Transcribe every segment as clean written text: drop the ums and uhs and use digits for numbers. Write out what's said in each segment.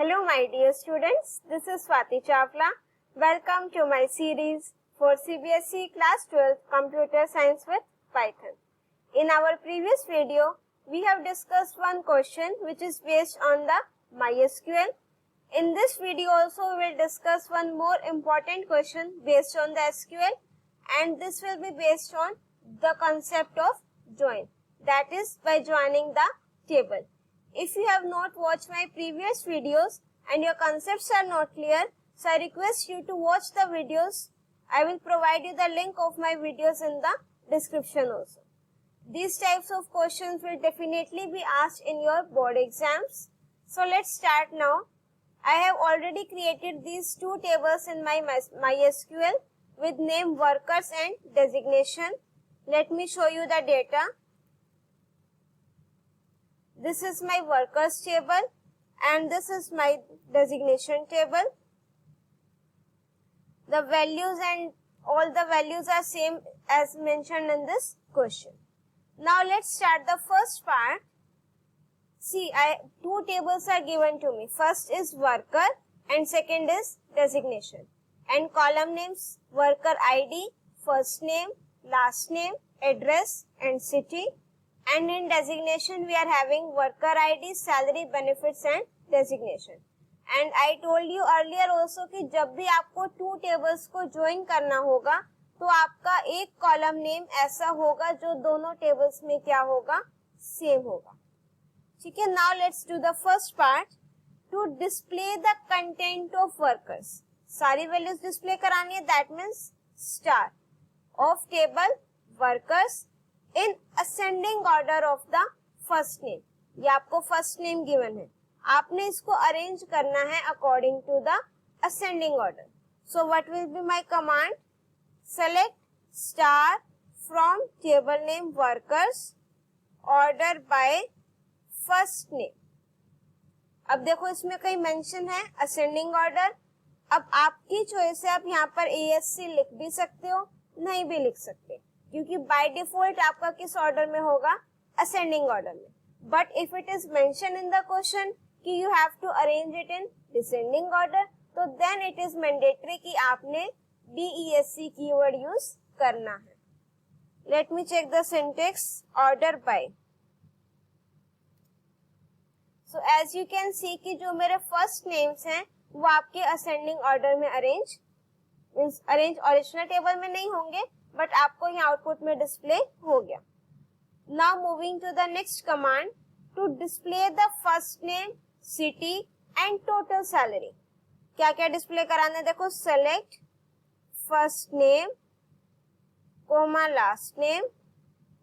Hello my dear students, this is Swati Chawla. Welcome to my series for CBSE Class 12 Computer Science with Python. In our previous video, we have discussed one question which is based on the MySQL. In this video also we will discuss one more important question based on the SQL, and this will be based on the concept of join, that is by joining the table. If you have not watched my previous videos and your concepts are not clear, so I request you to watch the videos. I will provide you the link of my videos in the description also. These types of questions will definitely be asked in your board exams. So let's start now. I have already created these two tables in my MySQL with name, workers and designation. Let me show you the data. This is my workers table and this is my designation table. The values and all the values are same as mentioned in this question. Now let's start the first part. See, two tables are given to me. First is worker and second is designation. And column names, worker ID, first name, last name, address and city. And in designation we are having worker ID, salary, benefits and designation. And I told you earlier also कि जब भी आपको two tables को join करना होगा तो आपका एक column name ऐसा होगा जो दोनों tables में क्या होगा, same होगा. ठीक है. Now let's do the first part. To display the content of workers, सारी values display करानी है. That means star of table workers in ascending order of the first name. ये आपको first name given है. आपने इसको arrange करना है according to the ascending order. So what will be my command? Select star from table name workers, order by first name. अब देखो इसमें कहीं mention है ascending order. अब आपकी choice है, आप यहाँ पर ASC लिख भी सकते हो, नहीं भी लिख सकते, क्योंकि बाय डिफॉल्ट आपका किस ऑर्डर में होगा, असेंडिंग ऑर्डर में. But if it is mention in the question कि you have to arrange it in descending order, तो देन इट इज मैंडेटरी कि आपने DESC कीवर्ड यूज करना है. Let me check the syntax. Order by. So as you can see कि जो मेरे first names हैं वो आपके असेंडिंग ऑर्डर में अरेंज ओरिजिनल टेबल में नहीं होंगे, बट आपको यहाँ आउटपुट में डिस्प्ले हो गया. Now moving to the next command. To display the first name, city and total salary. क्या क्या डिस्प्ले कराना है, देखो. Select first name comma last name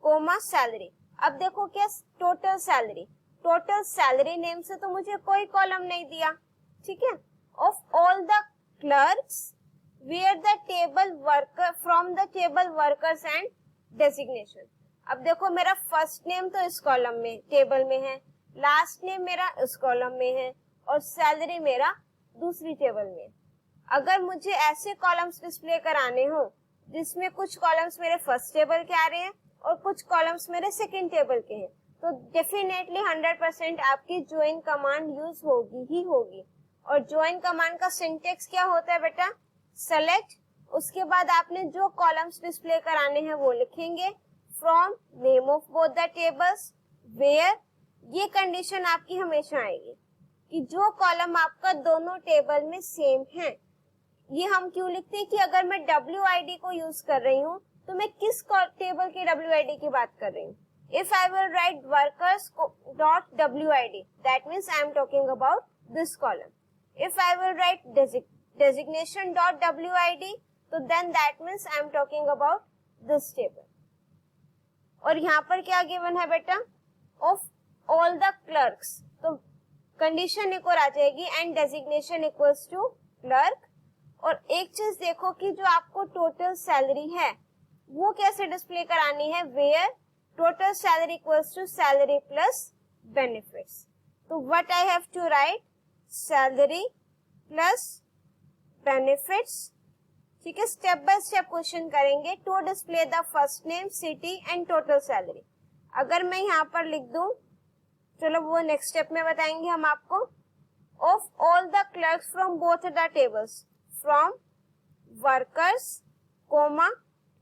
comma salary. अब देखो क्या, total salary. Total salary name से तो मुझे कोई कॉलम नहीं दिया. ठीक है. Of all the clerks where the table worker from the table workers and designation. अब देखो मेरा फर्स्ट नेम तो इस कॉलम में टेबल में है, लास्ट नेम मेरा इस कॉलम में है और सैलरी मेरा दूसरी टेबल में. अगर मुझे ऐसे कॉलम्स डिस्प्ले कराने हो जिसमें कुछ कॉलम्स मेरे फर्स्ट टेबल के आ रहे हैं और कुछ कॉलम्स मेरे सेकंड टेबल के हैं, तो डेफिनेटली 100% आपकी ज्वाइन कमांड यूज होगी ही होगी. और ज्वाइन कमांड का सिंटेक्स क्या होता है बेटा? सेलेक्ट, उसके बाद आपने जो कॉलम्स डिस्प्ले कराने हैं वो लिखेंगे, from name of both the tables, where. ये कंडीशन आपकी हमेशा आएगी कि जो कॉलम आपका दोनों टेबल में सेम है. ये हम क्यों लिखते हैं कि अगर मैं WID को यूज कर रही हूँ तो मैं किस टेबल के WID की बात कर रही हूँ. If I will write workers dot WID, that means I am talking about this column. If I will write designation dot WID, तो then that means I am talking about this table. और यहाँ पर क्या given है बेटा? of all the clerks, तो condition एक और आ जाएगी and designation equals to clerk. और एक चीज देखो कि जो आपको टोटल सैलरी है वो कैसे डिस्प्ले करानी है, where total salary equals to salary plus benefits. तो what I have to write? salary plus benefits. ठीक है. स्टेप बाय स्टेप क्वेश्चन करेंगे. To display the first name, city and total salary. अगर मैं यहाँ पर लिख दूं, चलो वो नेक्स्ट स्टेप में बताएंगे हम आपको. Of all clerks from both the tables, from workers, comma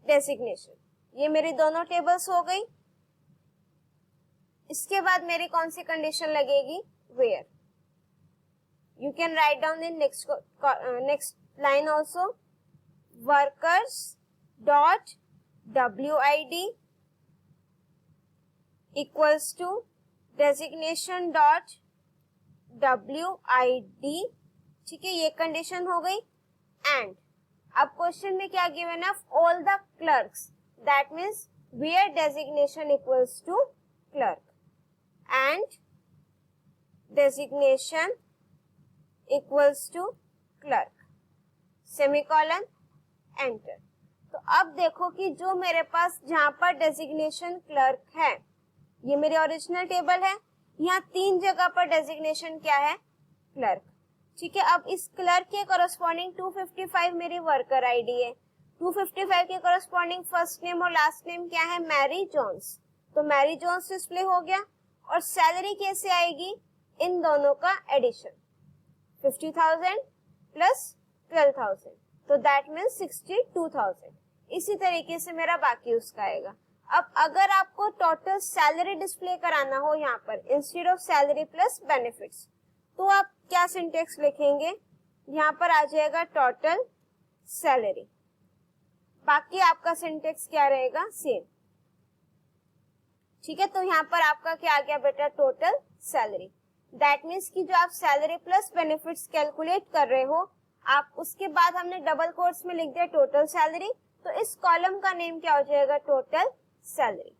designation. ये मेरी दोनों टेबल्स हो गई. इसके बाद मेरी कौन सी कंडीशन लगेगी? where. You can write down in next line also. Workers dot WID equals to designation dot WID. ठीक है, ये कंडीशन हो गई. एंड अब क्वेश्चन में क्या गिवन है? All the clerks, that means where designation equals to clerk and designation equals to clerk, semicolon, enter. तो अब देखो कि जो मेरे पास जहां पर डेजिग्नेशन क्लर्क है, ये मेरी ओरिजिनल टेबल है. यहाँ 3 जगह पर डेजिग्नेशन क्या है? क्लर्क. ठीक है, अब इस क्लर्क के कोरस्पॉन्डिंग 255 मेरी वर्कर आईडी है. 255 के कोरस्पॉन्डिंग फर्स्ट नेम और लास्ट नेम क्या है? Mary Jones. तो मैरी जोन्स डिस्प्ले हो गया. और सैलरी कैसे आएगी? इन दोनों का एडिशन, 50,000 प्लस 12,000, तो दैट मीन्स 62,000. इसी तरीके से मेरा बाकी उसका आएगा. अब अगर आपको टोटल सैलरी डिस्प्ले कराना हो यहाँ पर instead of salary plus benefits, तो आप क्या सिंटेक्स लिखेंगे? यहाँ पर आ जाएगा टोटल सैलरी. बाकी आपका सिंटेक्स क्या रहेगा? सेम. ठीक है, तो यहाँ पर आपका क्या आ गया बेटा? Total salary. दैट मीन्स कि जो आप सैलरी प्लस बेनिफिट्स कैलकुलेट कर रहे हो, आप उसके बाद हमने डबल कोट्स में लिख दिया टोटल सैलरी, तो इस कॉलम का नेम क्या हो जाएगा? Total salary.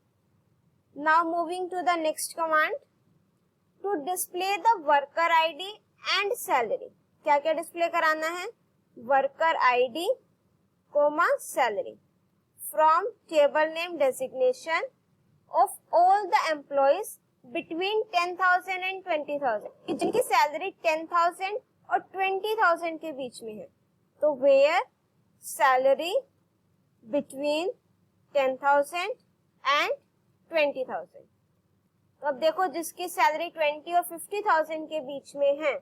Now moving to the next command, to display the worker ID and salary. क्या क्या डिस्प्ले कराना है? Worker ID comma salary from table name designation of all the employees between 10,000 and 20,000, जिनकी salary 10,000 और 20,000 के बीच में है. तो वेयर सैलरी बिटवीन 10,000 एंड 20,000. तो अब देखो जिसकी सैलरी 20 और 50,000 के बीच में है,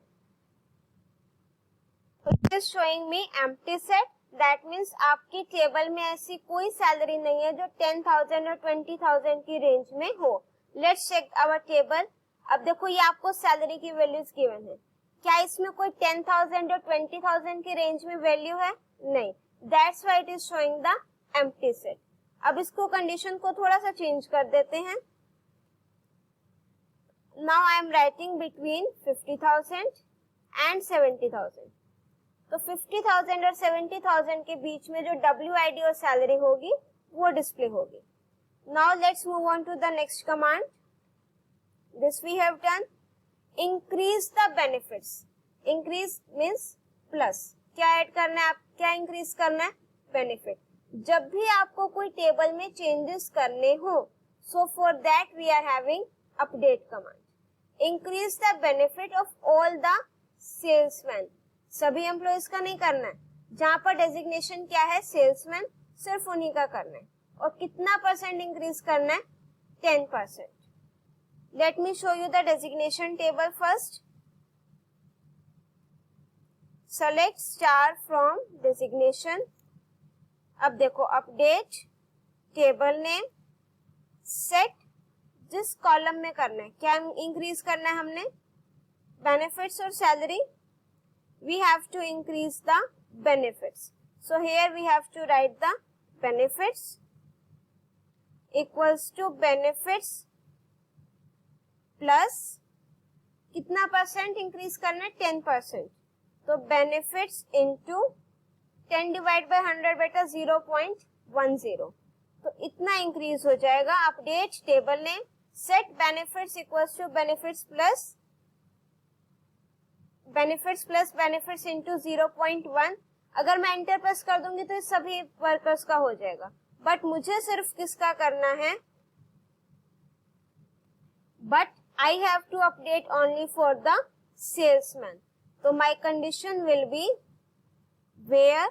तो it is showing me empty set. That means आपकी टेबल में ऐसी कोई सैलरी नहीं है जो 10,000 और 20,000 की रेंज में हो. Let's check our table. अब देखो ये आपको सैलरी की वैल्यूज गिवन है. क्या इसमें कोई 10,000 और 20,000 की रेंज में वैल्यू है? नहीं. That's why it is showing the empty set. अब इसको कंडीशन को थोड़ा सा चेंज कर देते हैं. Now I am writing between 50,000 and 70,000. तो 50,000 और 70,000 के बीच में जो WID और सैलरी होगी वो डिस्प्ले होगी. Now let's move on to the next command. This we have done. Increase the benefits. Increase means plus. क्या ऐड करना है? आप क्या इंक्रीज करना है? बेनिफिट. जब भी आपको कोई टेबल में चेंजेस करने हो, so for that we are having update command. Increase the benefit of all the salesmen. सभी एम्प्लॉइज का नहीं करना है. जहां पर डेजिग्नेशन क्या है? सेल्समैन, सिर्फ उन्हीं का करना है. और कितना परसेंट इंक्रीज करना है? 10%. Let me show you the designation table first. Select star from designation. अब देखो अपडेट टेबल नेम सेट. जिस कॉलम में करना है, क्या इंक्रीज करना है हमने? बेनिफिट्स और salary. We have to increase the benefits. So here we have to write the benefits equals to benefits plus कितना परसेंट इंक्रीज करना है? 10%. तो benefits into 10 डिवाइड बाय 100 बेटा 0.10. तो इतना इंक्रीज हो जाएगा. Update table name set benefits equals to benefits plus benefits into 0.1. अगर मैं एंटर प्रेस कर दूंगी तो सभी वर्कर्स का हो जाएगा, बट मुझे सिर्फ किसका करना है? But I have to update only for the salesman. तो my condition will be where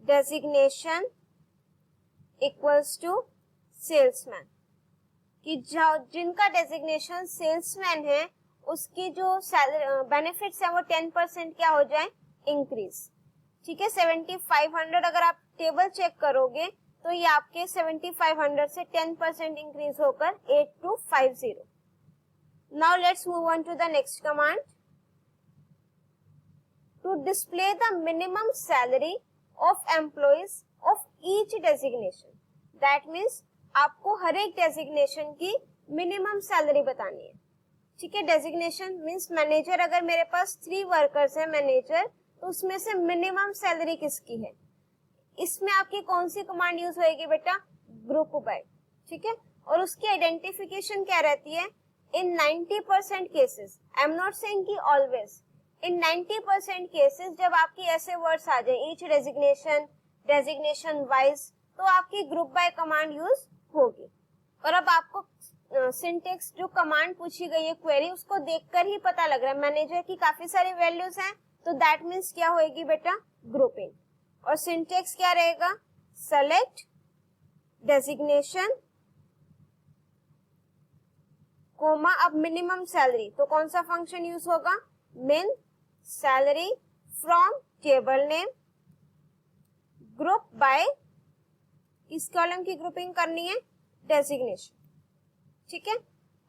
designation equals to salesman. कि जिनका डेजिग्नेशन सेल्समैन है उसकी जो बेनिफिट्स है वो 10% क्या हो जाए, इंक्रीज। ठीक है, 7500 अगर आप टेबल चेक करोगे तो ये आपके 7500 से 10% इंक्रीज होकर 8250। Now let's move on to the next command. To display the minimum salary of employees of each designation, that means आपको हर एक डेजिग्नेशन की मिनिमम सैलरी बतानी है। ठीक है, डेजिग्नेशन मीन्स मैनेजर, अगर मेरे पास 3 वर्कर्स है मैनेजर, तो उसमें से मिनिमम सैलरी किसकी है, इसमें आपकी कौन सी कमांड यूज होएगी बेटा, ग्रुप बाय। ठीक है, और उसकी आइडेंटिफिकेशन क्या रहती है, इन 90% cases, I am not saying कि ऑलवेज, इन 90% केसेस जब आपकी ऐसे वर्ड्स आ जाए ईच डेजिग्नेशन, डेजिग्नेशन वाइज, तो आपकी ग्रुप बाय कमांड यूज होगी। और अब आपको सिंटेक्स जो कमांड पूछी गई है क्वेरी, उसको देखकर ही पता लग रहा है मैनेजर की काफी सारी वैल्यूज हैं, तो दैट मीन्स क्या होएगी बेटा, ग्रुपिंग। और सिंटेक्स क्या रहेगा, सेलेक्ट डेजिग्नेशन कोमा, अब मिनिमम सैलरी, तो कौन सा फंक्शन यूज होगा, मिन salary from table name group by, किस कॉलम की ग्रुपिंग करनी है, डेजिग्नेशन। ठीक है,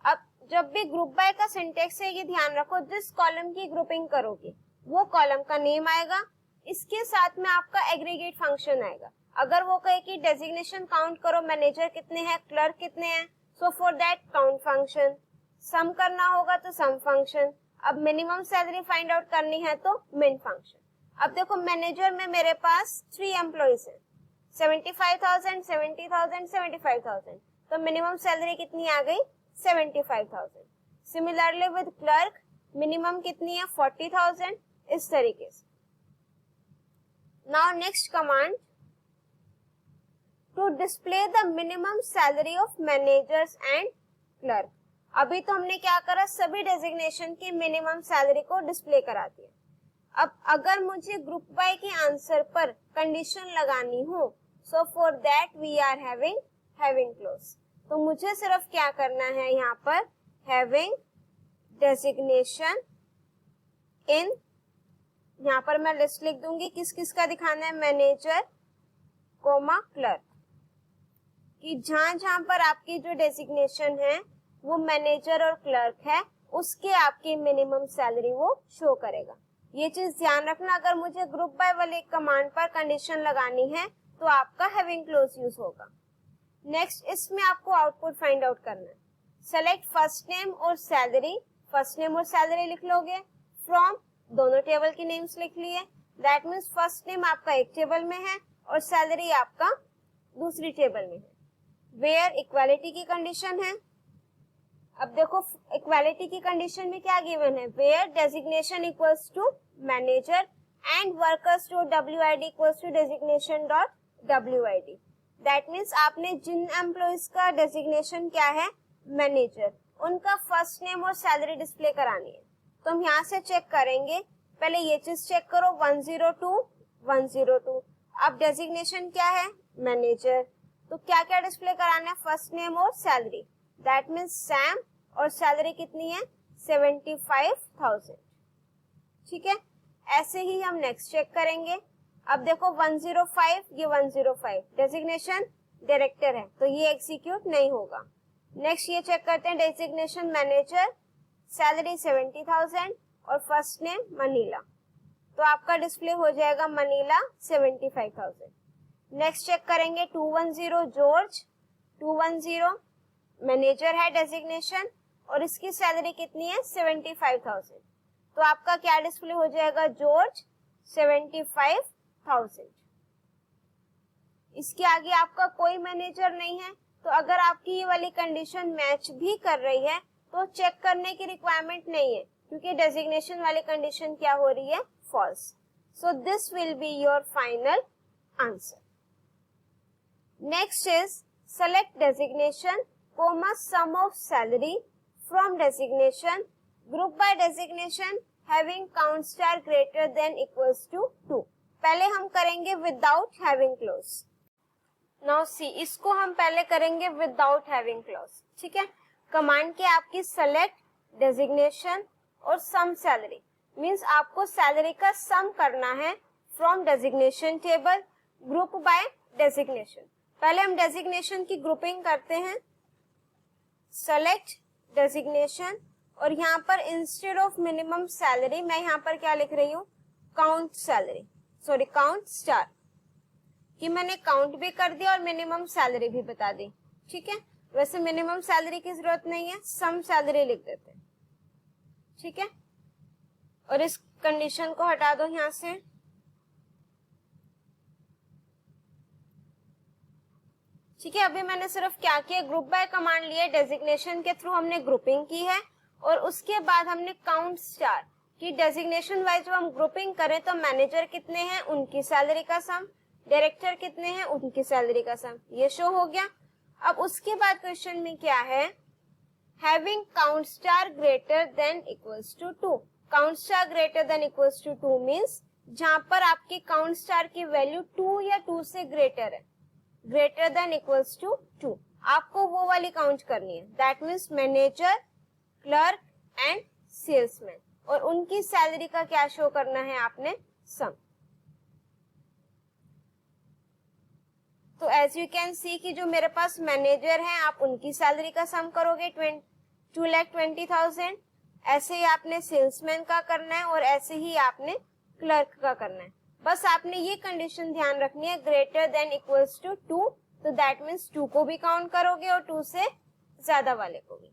अब जब भी ग्रुप बाय का सिंटेक्स है ये ध्यान रखो, जिस कॉलम की ग्रुपिंग करोगे वो कॉलम का नेम आएगा, इसके साथ में आपका एग्रीगेट फंक्शन आएगा। अगर वो कहे कि डेजिग्नेशन काउंट करो, मैनेजर कितने हैं, क्लर्क कितने हैं, so for that count function, sum करना होगा तो सम फंक्शन, अब मिनिमम सैलरी फाइंड आउट करनी है तो मिन फंक्शन। अब देखो मैनेजर में मेरे पास 3 एम्प्लॉइज हैं, 75,000, 70,000, 75,000, तो मिनिमम सैलरी कितनी आ गई, 75,000। सिमिलरली विद क्लर्क मिनिमम कितनी है, 40,000, इस तरीके से। Now next command, to display the minimum salary of managers and clerk. अभी तो हमने क्या करा, सभी डेजिग्नेशन की मिनिमम सैलरी को डिस्प्ले करा दिया। अब अगर मुझे ग्रुप बाय के आंसर पर कंडीशन लगानी हो, so for that we are having clause, तो मुझे सिर्फ क्या करना है यहाँ पर, हैविंग डेजिग्नेशन इन, यहाँ पर मैं लिस्ट लिख दूंगी किस किस का दिखाना है, मैनेजर कोमा क्लर्क, कि जहां जहां पर आपकी जो डेजिग्नेशन है वो मैनेजर और क्लर्क है, उसके आपकी मिनिमम सैलरी वो शो करेगा। ये चीज ध्यान रखना, अगर मुझे ग्रुप बाय वाले कमांड पर कंडीशन लगानी है तो आपका हैविंग क्लोज यूज होगा। नेक्स्ट, इसमें आपको आउटपुट फाइंड आउट करना है। सेलेक्ट फर्स्ट नेम और सैलरी, फर्स्ट नेम और सैलरी लिख लोगे, फ्रॉम दोनों टेबल की नेम्स लिख लिए, दैट मीन्स फर्स्ट नेम आपका एक टेबल में है और सैलरी आपका दूसरी टेबल में है। वेयर इक्वालिटी की कंडीशन है, अब देखो इक्वालिटी की कंडीशन में क्या गिवन है, where designation equals to manager and workers dot WID equals to designation dot WID। That means आपने जिन एम्प्लॉइज का डेजिग्नेशन क्या है, मैनेजर, उनका फर्स्ट नेम और सैलरी डिस्प्ले करानी है। तो हम यहाँ से चेक करेंगे, पहले ये चीज चेक करो, 102 102, अब डेजिग्नेशन क्या है, मैनेजर, तो क्या क्या डिस्प्ले कराना है, फर्स्ट नेम और सैलरी, दैट मीन्स सैम, और सैलरी कितनी है, 75,000। ठीक है, ऐसे ही हम नेक्स्ट चेक करेंगे। अब देखो 105, ये 105 डेजिग्नेशन डायरेक्टर है तो ये एग्जीक्यूट नहीं होगा। नेक्स्ट ये चेक करते हैं, डेजिग्नेशन मैनेजर, सैलरी 70,000 और फर्स्ट नेम मनीला, तो आपका डिस्प्ले हो जाएगा मनीला 75,000। नेक्स्ट चेक करेंगे 210 जॉर्ज, 210 मैनेजर है डेजिग्नेशन और इसकी सैलरी कितनी है, 75,000, तो आपका क्या डिस्प्ले हो जाएगा, जॉर्ज 75,000। इसके आगे आपका कोई मैनेजर नहीं है, तो अगर आपकी ये वाली कंडीशन मैच भी कर रही है तो चेक करने की रिक्वायरमेंट नहीं है, क्योंकि डेजिग्नेशन वाली कंडीशन क्या हो रही है, false. So this will be your final answer. Next is select designation comma sum of salary from designation group by designation having count star greater than equals to 2। पहले हम करेंगे without having clause। Now see, इसको हम पहले करेंगे without having clause। ठीक है, command के आपकी select डेजिग्नेशन और सम सैलरी। मीन्स आपको सैलरी का सम करना है from designation table, group by designation. पहले हम डेजिग्नेशन की ग्रुपिंग करते हैं, सेलेक्ट डेजिग्नेशन, और यहाँ पर इंस्टेड ऑफ मिनिमम सैलरी मैं यहाँ पर क्या लिख रही हूँ, count salary, sorry count star, कि मैंने काउंट भी कर दिया और मिनिमम सैलरी भी बता दी। ठीक है, वैसे मिनिमम सैलरी की जरूरत नहीं है, सम सैलरी लिख देते हैं। ठीक है, और इस कंडीशन को हटा दो यहां से। ठीक है, अभी मैंने सिर्फ क्या किया, ग्रुप बाय कमांड लिए, डेजिग्नेशन के थ्रू हमने ग्रुपिंग की है, और उसके बाद हमने काउंट स्टार कि डेजिग्नेशन वाइज जब हम ग्रुपिंग करें तो मैनेजर कितने हैं उनकी सैलरी का सम, डायरेक्टर कितने हैं उनकी सैलरी का सम, ये शो हो गया। अब उसके बाद क्वेश्चन में क्या है, having count star greater than equals to 2। Count star greater than equals to 2 means जहां पर आपकी काउंट स्टार की वैल्यू 2 या 2 से ग्रेटर है, ग्रेटर देन इक्वल्स टू 2, आपको वो वाली काउंट करनी है। That means manager, clerk and salesman, और उनकी सैलरी का क्या शो करना है आपने, सम। तो एज यू कैन सी कि जो मेरे पास मैनेजर हैं आप उनकी सैलरी का सम करोगे 2,20,000, ऐसे ही आपने सेल्समैन का करना है और ऐसे ही आपने क्लर्क का करना है। बस आपने ये कंडीशन ध्यान रखनी है, ग्रेटर देन इक्वल्स टू 2, तो दैट मीन्स 2 को भी काउंट करोगे और 2 से ज्यादा वाले को भी।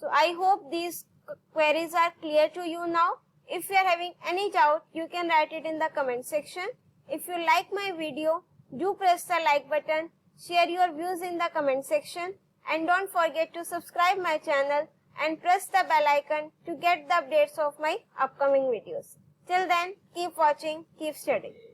So I hope these queries are clear to you now. If you are having any doubt, you can write it in the comment section. If you like my video, do press the like button, share your views in the comment section, and don't forget to subscribe my channel and press the bell icon to get the updates of my upcoming videos. Till then, keep watching, keep studying.